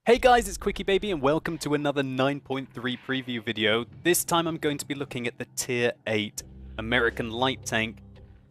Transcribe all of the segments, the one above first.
Hey guys, it's Quickie Baby and welcome to another 9.3 preview video. This time I'm going to be looking at the Tier 8 American light tank,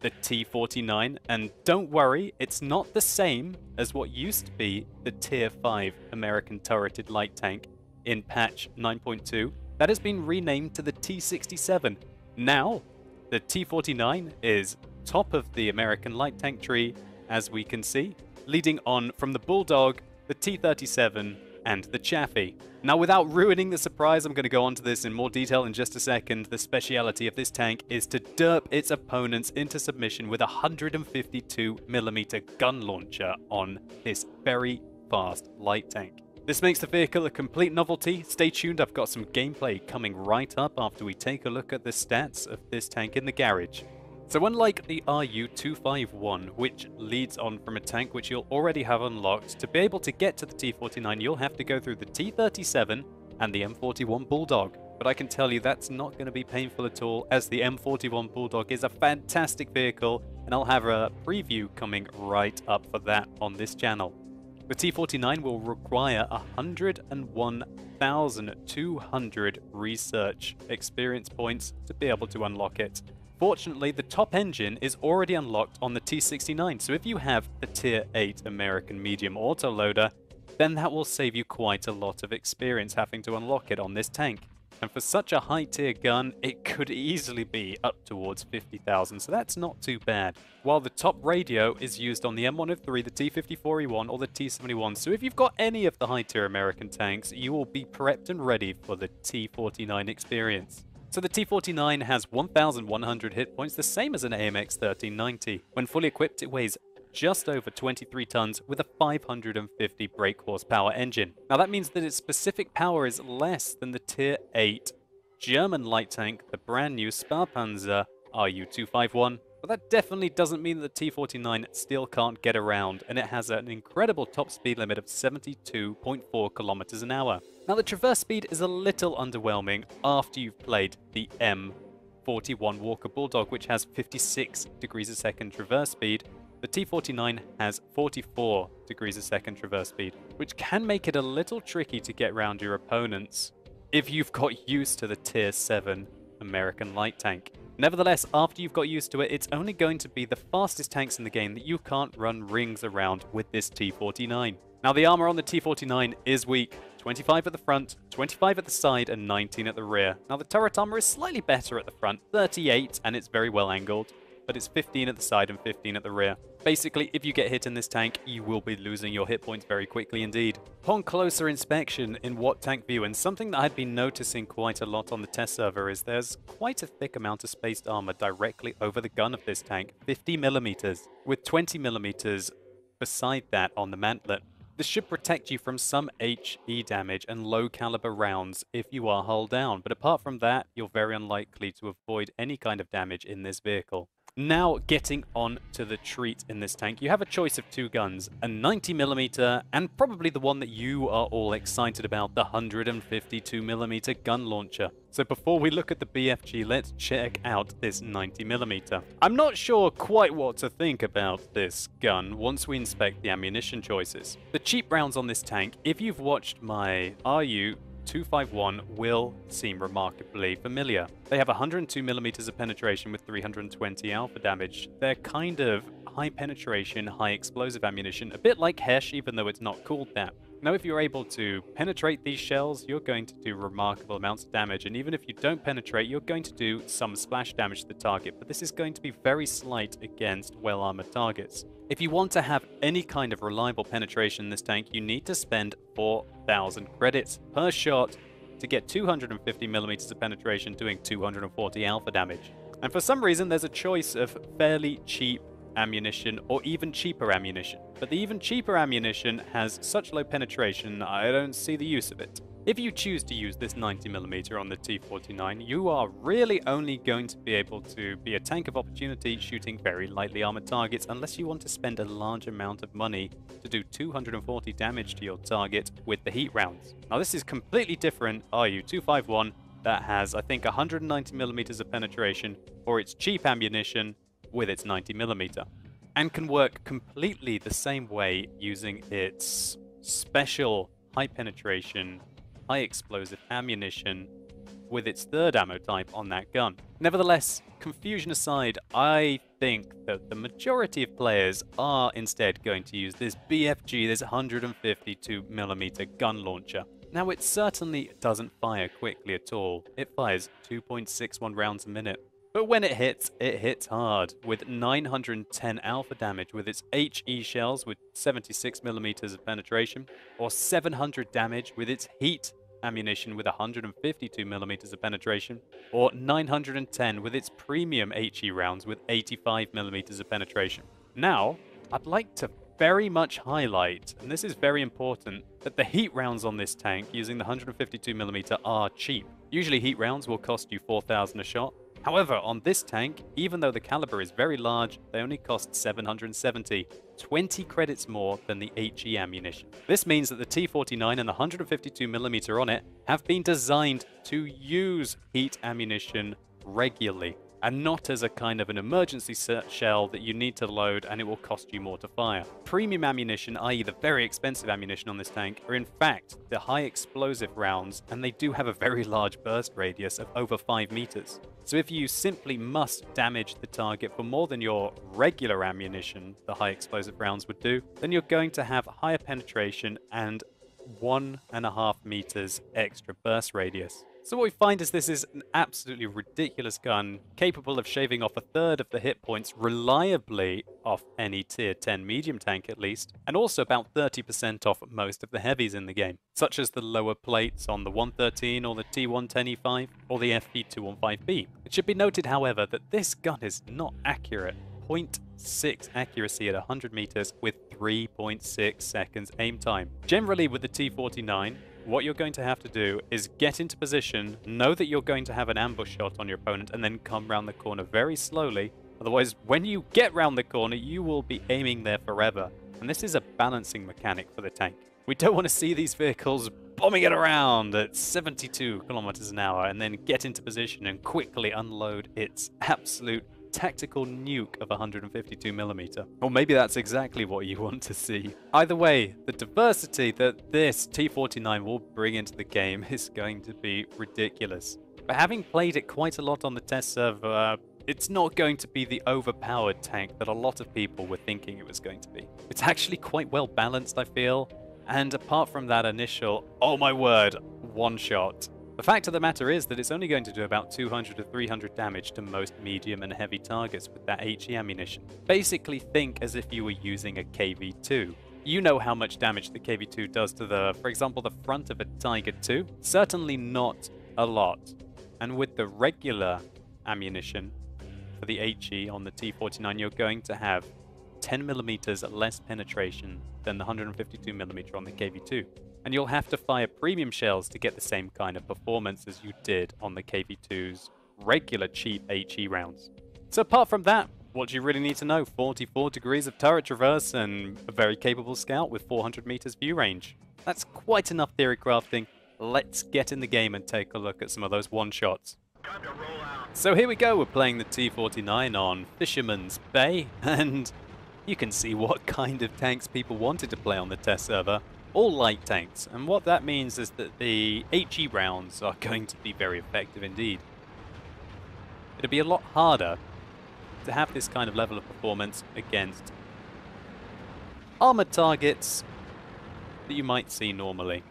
the T-49, and don't worry, it's not the same as what used to be the Tier 5 American turreted light tank in patch 9.2. That has been renamed to the T-67. Now, the T-49 is top of the American light tank tree, as we can see, leading on from the Bulldog, the T-37, and the Chaffee. Now, without ruining the surprise, I'm going to go on to this in more detail in just a second. The speciality of this tank is to derp its opponents into submission with a 152mm gun launcher on this very fast light tank. This makes the vehicle a complete novelty. Stay tuned, I've got some gameplay coming right up after we take a look at the stats of this tank in the garage. So unlike the RU-251, which leads on from a tank which you'll already have unlocked, to be able to get to the T-49 you'll have to go through the T-37 and the M41 Bulldog. But I can tell you that's not going to be painful at all, as the M41 Bulldog is a fantastic vehicle, and I'll have a preview coming right up for that on this channel. The T-49 will require 101,200 research experience points to be able to unlock it. Fortunately, the top engine is already unlocked on the T-69, so if you have the Tier 8 American Medium Autoloader, then that will save you quite a lot of experience having to unlock it on this tank. And for such a high-tier gun, it could easily be up towards 50,000, so that's not too bad. While the top radio is used on the M103, the T-54E1, or the T-71, so if you've got any of the high-tier American tanks, you will be prepped and ready for the T-49 experience. So the T-49 has 1,100 hit points, the same as an AMX 1390. When fully equipped, it weighs just over 23 tons with a 550 brake horsepower engine. Now that means that its specific power is less than the Tier 8 German light tank, the brand new Sparpanzer RU-251. But that definitely doesn't mean that the T-49 still can't get around, and it has an incredible top speed limit of 72.4 kilometers an hour. Now the traverse speed is a little underwhelming after you've played the M41 Walker Bulldog, which has 56 degrees a second traverse speed. The T-49 has 44 degrees a second traverse speed, which can make it a little tricky to get around your opponents if you've got used to the Tier 7 American light tank. Nevertheless, after you've got used to it, it's only going to be the fastest tanks in the game that you can't run rings around with this T-49. Now the armor on the T-49 is weak. 25 at the front, 25 at the side, and 19 at the rear. Now the turret armor is slightly better at the front, 38, and it's very well angled, but it's 15 at the side and 15 at the rear. Basically, if you get hit in this tank, you will be losing your hit points very quickly indeed. Upon closer inspection in What Tank View, and something that I've been noticing quite a lot on the test server, is there's quite a thick amount of spaced armor directly over the gun of this tank, 50mm, with 20mm beside that on the mantlet. This should protect you from some HE damage and low caliber rounds if you are hull down, but apart from that, you're very unlikely to avoid any kind of damage in this vehicle. Now, getting on to the treat in this tank, you have a choice of two guns, a 90mm and probably the one that you are all excited about, the 152mm gun launcher. So before we look at the BFG, let's check out this 90mm. I'm not sure quite what to think about this gun once we inspect the ammunition choices. The cheap rounds on this tank, if you've watched my RU-251, will seem remarkably familiar. They have 102mm of penetration with 320 alpha damage. They're kind of high penetration, high explosive ammunition, a bit like Hesh, even though it's not called that. Now, if you're able to penetrate these shells, you're going to do remarkable amounts of damage, and even if you don't penetrate, you're going to do some splash damage to the target, but this is going to be very slight against well-armored targets. If you want to have any kind of reliable penetration in this tank, you need to spend 4,000 credits per shot to get 250mm of penetration, doing 240 alpha damage. And for some reason, there's a choice of fairly cheap ammunition or even cheaper ammunition. But the even cheaper ammunition has such low penetration, I don't see the use of it. If you choose to use this 90mm on the T-49, you are really only going to be able to be a tank of opportunity shooting very lightly armored targets unless you want to spend a large amount of money to do 240 damage to your target with the heat rounds. Now this is completely different RU-251 that has, I think, 190mm of penetration for its cheap ammunition with its 90mm, and can work completely the same way using its special high penetration, high explosive ammunition with its third ammo type on that gun. Nevertheless, confusion aside, I think that the majority of players are instead going to use this BFG, this 152mm gun launcher. Now, it certainly doesn't fire quickly at all. It fires 2.61 rounds a minute. But when it hits hard, with 910 alpha damage with its HE shells with 76mm of penetration, or 700 damage with its heat ammunition with 152mm of penetration, or 910 with its premium HE rounds with 85mm of penetration. Now, I'd like to very much highlight, and this is very important, that the heat rounds on this tank using the 152mm are cheap. Usually heat rounds will cost you 4,000 a shot. However, on this tank, even though the caliber is very large, they only cost 770, 20 credits more than the HE ammunition. This means that the T49 and the 152mm on it have been designed to use heat ammunition regularly, and not as a kind of an emergency shell that you need to load and it will cost you more to fire. Premium ammunition, i.e. the very expensive ammunition on this tank, are in fact the high explosive rounds, and they do have a very large burst radius of over 5 meters. So if you simply must damage the target for more than your regular ammunition, the high explosive rounds would do, then you're going to have higher penetration and 1.5 meters extra burst radius. So what we find is this is an absolutely ridiculous gun, capable of shaving off a third of the hit points reliably off any tier 10 medium tank at least, and also about 30% off most of the heavies in the game, such as the lower plates on the 113 or the T110E5 or the FP215B. It should be noted, however, that this gun is not accurate. 0.6 accuracy at 100 meters with 3.6 seconds aim time. Generally with the T49, what you're going to have to do is get into position, know that you're going to have an ambush shot on your opponent, and then come round the corner very slowly. Otherwise, when you get round the corner, you will be aiming there forever. And this is a balancing mechanic for the tank. We don't want to see these vehicles bombing it around at 72 kilometers an hour and then get into position and quickly unload its absolute tactical nuke of 152mm. Or maybe that's exactly what you want to see. Either way, the diversity that this T49 will bring into the game is going to be ridiculous. But having played it quite a lot on the test server, it's not going to be the overpowered tank that a lot of people were thinking it was going to be. It's actually quite well balanced, I feel. And apart from that initial, oh my word, one shot, the fact of the matter is that it's only going to do about 200 to 300 damage to most medium and heavy targets with that HE ammunition. Basically think as if you were using a KV2. You know how much damage the KV2 does to for example, the front of a Tiger II? Certainly not a lot. And with the regular ammunition for the HE on the T49, you're going to have 10mm less penetration than the 152mm on the KV2. And you'll have to fire premium shells to get the same kind of performance as you did on the KV2's regular cheap HE rounds. So apart from that, what do you really need to know? 44 degrees of turret traverse and a very capable scout with 400 meters view range. That's quite enough theory crafting. Let's get in the game and take a look at some of those one-shots. So here we go, we're playing the T49 on Fisherman's Bay, and you can see what kind of tanks people wanted to play on the test server. All light tanks, and what that means is that the HE rounds are going to be very effective indeed. It'll be a lot harder to have this kind of level of performance against armored targets that you might see normally.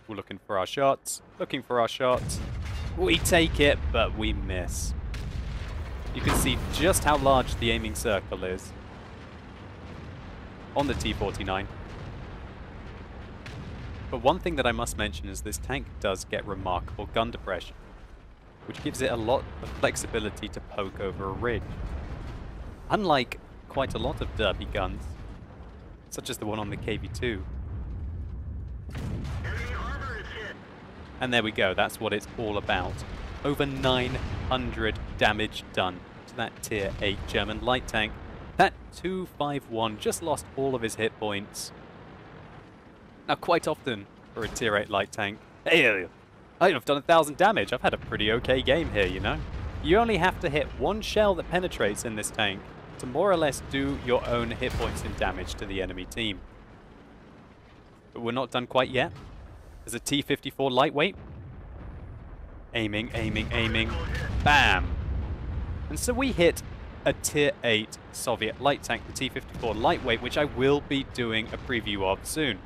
We're looking for our shots, We take it, but we miss. You can see just how large the aiming circle is on the T49. But one thing that I must mention is this tank does get remarkable gun depression, which gives it a lot of flexibility to poke over a ridge. Unlike quite a lot of derby guns, such as the one on the KV2. And there we go, that's what it's all about. Over 900 damage done to that tier 8 German light tank. That 251 just lost all of his hit points. Now, quite often for a tier 8 light tank, hey, I've done 1,000 damage. I've had a pretty okay game here, you know. You only have to hit one shell that penetrates in this tank to more or less do your own hit points and damage to the enemy team. But we're not done quite yet. There's a T-54 lightweight. Aiming, aiming, aiming. Bam! And so we hit a Tier 8 Soviet light tank, the T-54 lightweight, which I will be doing a preview of soon.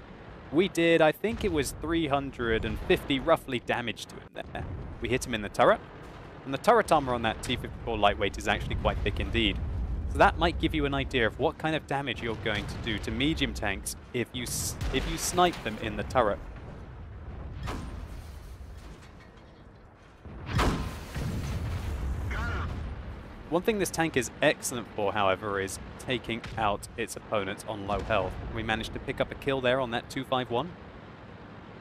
We did, I think it was 350 roughly damage to him there. We hit him in the turret, and the turret armor on that T-54 lightweight is actually quite thick indeed. So that might give you an idea of what kind of damage you're going to do to medium tanks if you snipe them in the turret. One thing this tank is excellent for, however, is taking out its opponents on low health. We managed to pick up a kill there on that 251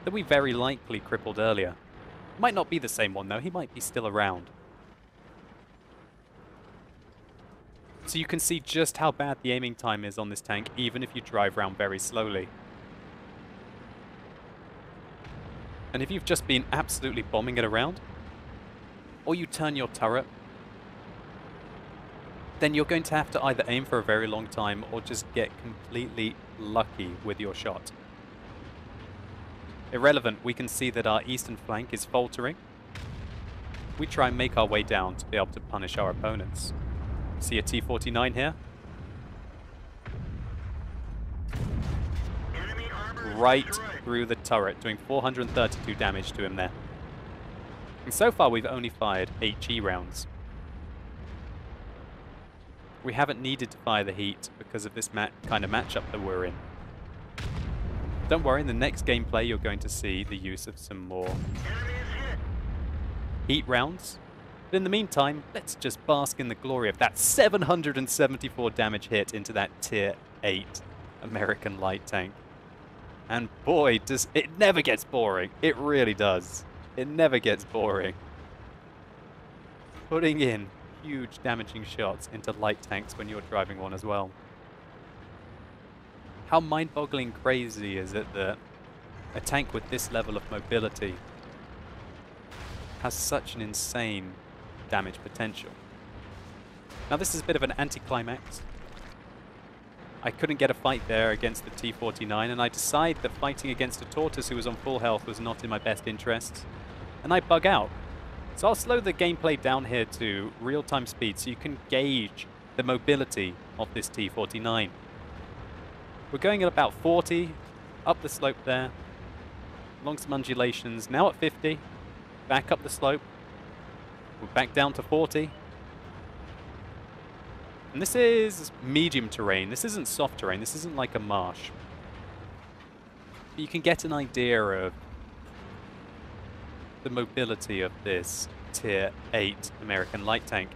that we very likely crippled earlier. Might not be the same one though, he might be still around. So you can see just how bad the aiming time is on this tank, even if you drive around very slowly. And if you've just been absolutely bombing it around, or you turn your turret, then you're going to have to either aim for a very long time or just get completely lucky with your shot. Irrelevant, we can see that our eastern flank is faltering. We try and make our way down to be able to punish our opponents. See a T-49 here. Right through the turret, doing 432 damage to him there. And so far we've only fired HE rounds. We haven't needed to fire the heat because of this kind of matchup that we're in. Don't worry, in the next gameplay you're going to see the use of some more heat rounds. But in the meantime, let's just bask in the glory of that 774 damage hit into that Tier 8 American light tank. And boy, it never gets boring. It really does. It never gets boring. Putting in huge damaging shots into light tanks when you're driving one as well. How mind-boggling crazy is it that a tank with this level of mobility has such an insane damage potential? Now this is a bit of an anticlimax. I couldn't get a fight there against the T-49, and I decide that fighting against a Tortoise who was on full health was not in my best interests, and I bug out. So I'll slow the gameplay down here to real-time speed so you can gauge the mobility of this T-49. We're going at about 40, up the slope there, along some undulations, now at 50, back up the slope, we're back down to 40. And this is medium terrain, this isn't soft terrain, this isn't like a marsh. But you can get an idea of the mobility of this Tier 8 American light tank.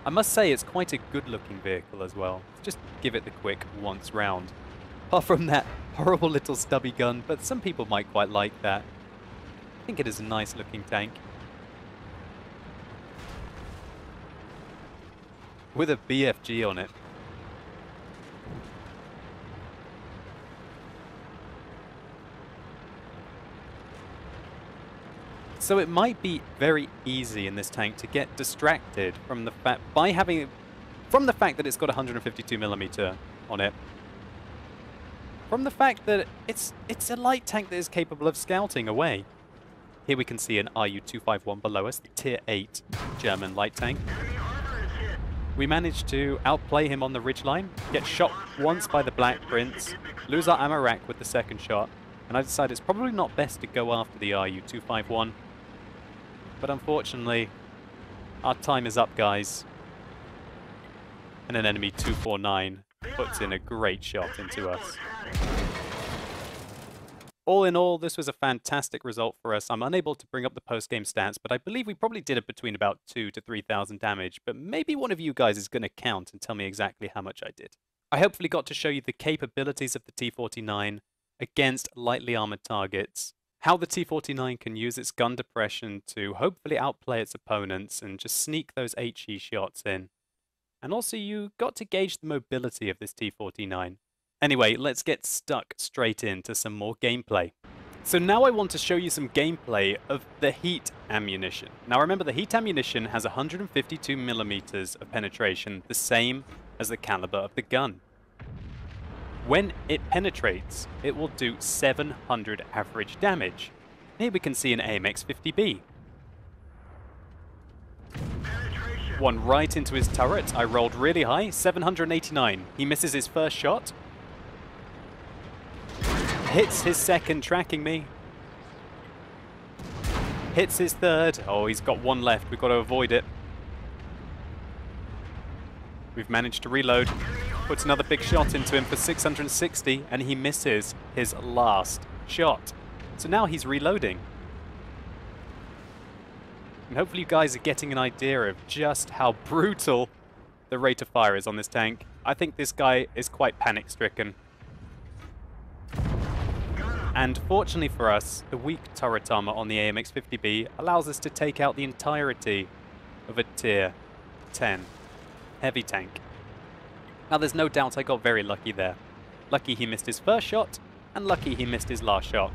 I must say it's quite a good looking vehicle as well. Just give it the quick once round. Apart from that horrible little stubby gun, but some people might quite like that. I think it is a nice looking tank. With a BFG on it. So it might be very easy in this tank to get distracted from the fact that it's got 152mm on it. From the fact that it's a light tank that is capable of scouting away. Here we can see an RU-251 below us, the Tier 8 German light tank. We managed to outplay him on the ridgeline, get shot once by the Black Prince, lose our ammo rack with the second shot, and I decided it's probably not best to go after the RU-251. But unfortunately, our time is up, guys. And an enemy 249 puts in a great shot into us. All in all, this was a fantastic result for us. I'm unable to bring up the post-game stats, but I believe we probably did it between about 2,000 to 3,000 damage. But maybe one of you guys is going to count and tell me exactly how much I did. I hopefully got to show you the capabilities of the T-49 against lightly armored targets. How the T-49 can use its gun depression to hopefully outplay its opponents and just sneak those HE shots in. And also you got to gauge the mobility of this T-49. Anyway, let's get stuck straight into some more gameplay. So now I want to show you some gameplay of the heat ammunition. Now remember, the heat ammunition has 152 millimeters of penetration, the same as the caliber of the gun. When it penetrates, it will do 700 average damage. Here we can see an AMX 50B. One right into his turret. I rolled really high, 789. He misses his first shot. Hits his second, tracking me. Hits his third. Oh, he's got one left. We've got to avoid it. We've managed to reload. Puts another big shot into him for 660, and he misses his last shot. So now he's reloading. And hopefully you guys are getting an idea of just how brutal the rate of fire is on this tank. I think this guy is quite panic-stricken. And fortunately for us, the weak turret armor on the AMX 50B allows us to take out the entirety of a tier 10 heavy tank. Now there's no doubt I got very lucky there. Lucky he missed his first shot, and lucky he missed his last shot.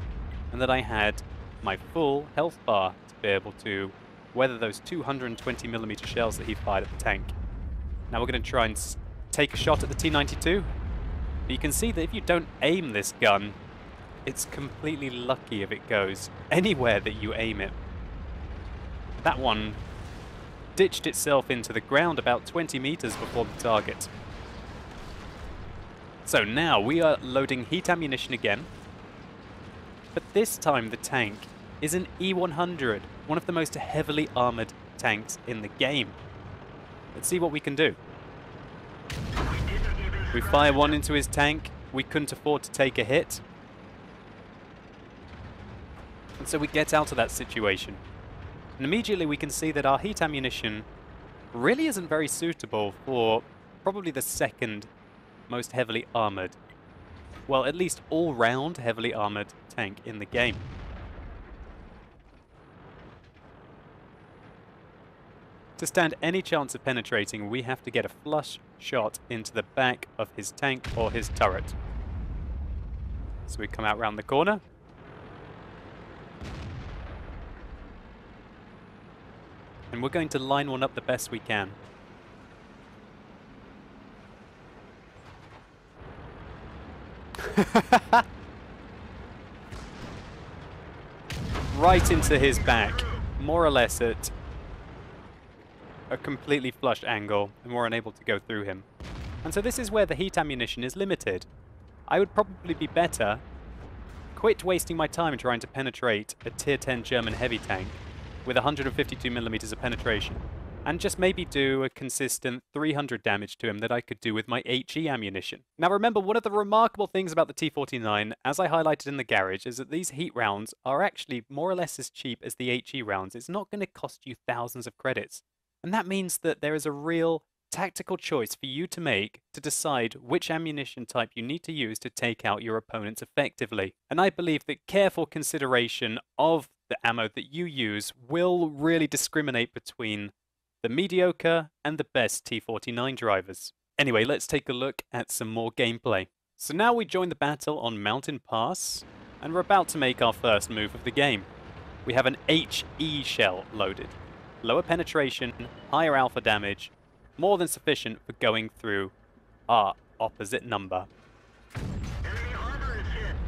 And that I had my full health bar to be able to weather those 220mm shells that he fired at the tank. Now we're going to try and take a shot at the T-92. But you can see that if you don't aim this gun, it's completely lucky if it goes anywhere that you aim it. That one ditched itself into the ground about 20 meters before the target. So now we are loading heat ammunition again. But this time the tank is an E100, one of the most heavily armored tanks in the game. Let's see what we can do. We fire one into his tank. We couldn't afford to take a hit. And so we get out of that situation. And immediately we can see that our heat ammunition really isn't very suitable for probably the second most heavily armored, well, at least all-round heavily armored tank in the game. To stand any chance of penetrating, we have to get a flush shot into the back of his tank or his turret. So we come out round the corner. And we're going to line one up the best we can. Right into his back, more or less at a completely flush angle, and we're unable to go through him. And so this is where the heat ammunition is limited. I would probably be better quit wasting my time trying to penetrate a tier 10 German heavy tank with 152mm of penetration, and just maybe do a consistent 300 damage to him that I could do with my HE ammunition. Now remember, one of the remarkable things about the T-49, as I highlighted in the garage, is that these heat rounds are actually more or less as cheap as the HE rounds. It's not going to cost you thousands of credits. And that means that there is a real tactical choice for you to make to decide which ammunition type you need to use to take out your opponents effectively. And I believe that careful consideration of the ammo that you use will really discriminate between the mediocre and the best T-49 drivers. Anyway, let's take a look at some more gameplay. So now we join the battle on Mountain Pass, and we're about to make our first move of the game. We have an HE shell loaded. Lower penetration, higher alpha damage, more than sufficient for going through our opposite number.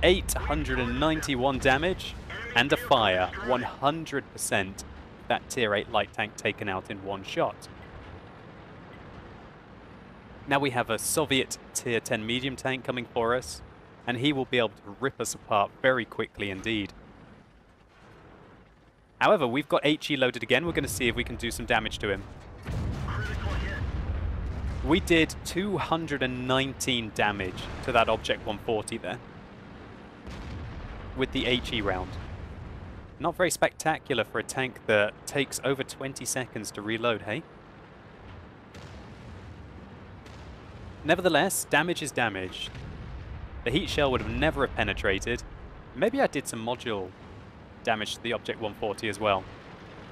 891 damage and a fire, 100% that tier 8 light tank taken out in one shot. Now we have a Soviet tier 10 medium tank coming for us, and he will be able to rip us apart very quickly indeed. However, we've got HE loaded again. We're going to see if we can do some damage to him. We did 219 damage to that Object 140 there with the HE round. Not very spectacular for a tank that takes over 20 seconds to reload, hey? Nevertheless, damage is damage. The heat shell would have never have penetrated. Maybe I did some module damage to the Object 140 as well.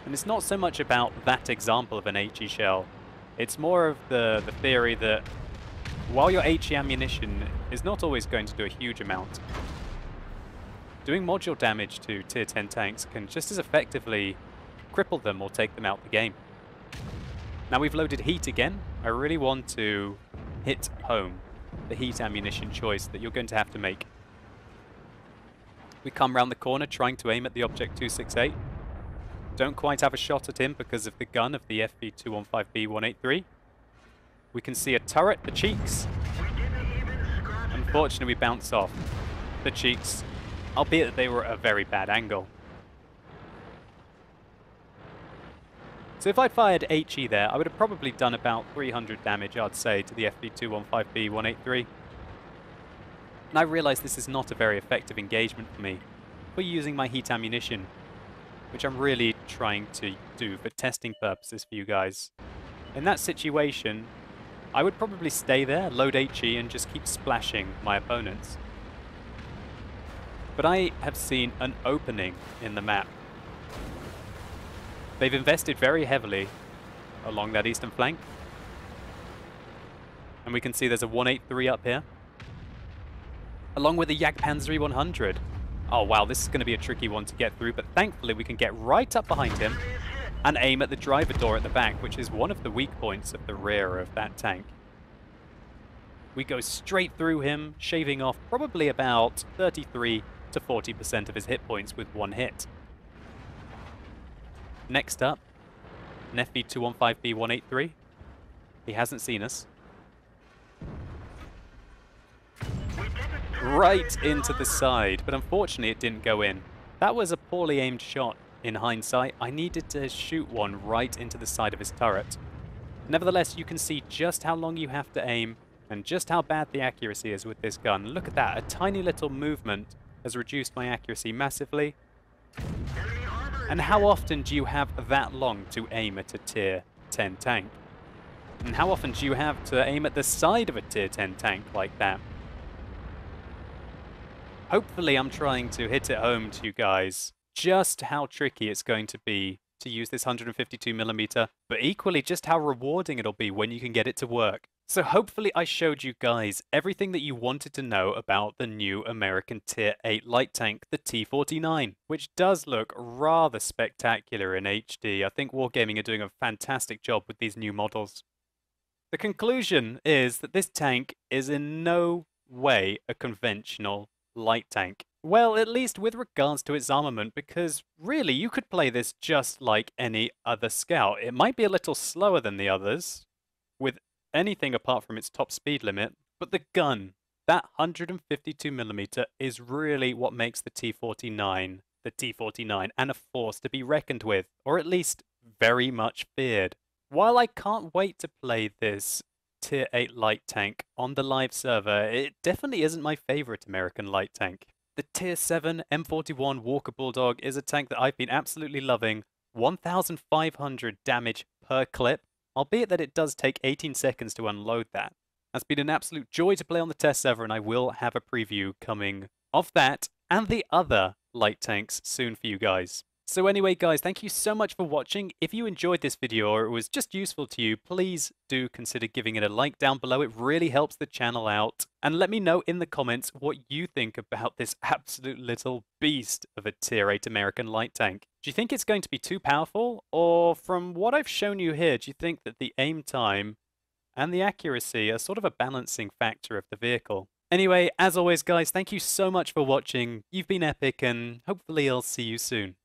And it's not so much about that example of an HE shell. It's more of the theory that while your HE ammunition is not always going to do a huge amount, doing module damage to tier 10 tanks can just as effectively cripple them or take them out the game. Now we've loaded heat again. I really want to hit home the heat ammunition choice that you're going to have to make. We come round the corner trying to aim at the Object 268. Don't quite have a shot at him because of the gun of the FV215B183. We can see a turret, the cheeks. Unfortunately, we bounce off the cheeks, albeit that they were at a very bad angle. So if I'd fired HE there, I would have probably done about 300 damage, I'd say, to the FV215B183. And I realise this is not a very effective engagement for me for using my heat ammunition, which I'm really trying to do for testing purposes for you guys. In that situation, I would probably stay there, load HE, and just keep splashing my opponents. But I have seen an opening in the map. They've invested very heavily along that eastern flank. And we can see there's a 183 up here, along with the Jagdpanzer 100. Oh wow, this is going to be a tricky one to get through, but thankfully we can get right up behind him and aim at the driver door at the back, which is one of the weak points of the rear of that tank. We go straight through him, shaving off probably about 33 to 40% of his hit points with one hit. Next up, an FV215B183. He hasn't seen us. Right into the side, but unfortunately it didn't go in. That was a poorly aimed shot in hindsight. I needed to shoot one right into the side of his turret. Nevertheless, you can see just how long you have to aim and just how bad the accuracy is with this gun. Look at that, a tiny little movement has reduced my accuracy massively. And how often do you have that long to aim at a tier 10 tank? And how often do you have to aim at the side of a tier 10 tank like that? Hopefully I'm trying to hit it home to you guys just how tricky it's going to be to use this 152mm, but equally just how rewarding it'll be when you can get it to work. So hopefully I showed you guys everything that you wanted to know about the new American Tier 8 light tank, the T-49, which does look rather spectacular in HD. I think Wargaming are doing a fantastic job with these new models. The conclusion is that this tank is in no way a conventional light tank. Well, at least with regards to its armament, because really you could play this just like any other scout. It might be a little slower than the others, with anything apart from its top speed limit, but the gun, that 152mm, is really what makes the T-49 the T-49 and a force to be reckoned with, or at least very much feared. While I can't wait to play this Tier 8 light tank on the live server, it definitely isn't my favorite American light tank. The Tier 7 M41 Walker Bulldog is a tank that I've been absolutely loving. 1,500 damage per clip, albeit that it does take 18 seconds to unload that. It's been an absolute joy to play on the test server, and I will have a preview coming of that and the other light tanks soon for you guys. So anyway, guys, thank you so much for watching. If you enjoyed this video or it was just useful to you, please do consider giving it a like down below. It really helps the channel out. And let me know in the comments what you think about this absolute little beast of a Tier 8 American light tank. Do you think it's going to be too powerful? Or from what I've shown you here, do you think that the aim time and the accuracy are sort of a balancing factor of the vehicle? Anyway, as always, guys, thank you so much for watching. You've been epic, and hopefully I'll see you soon.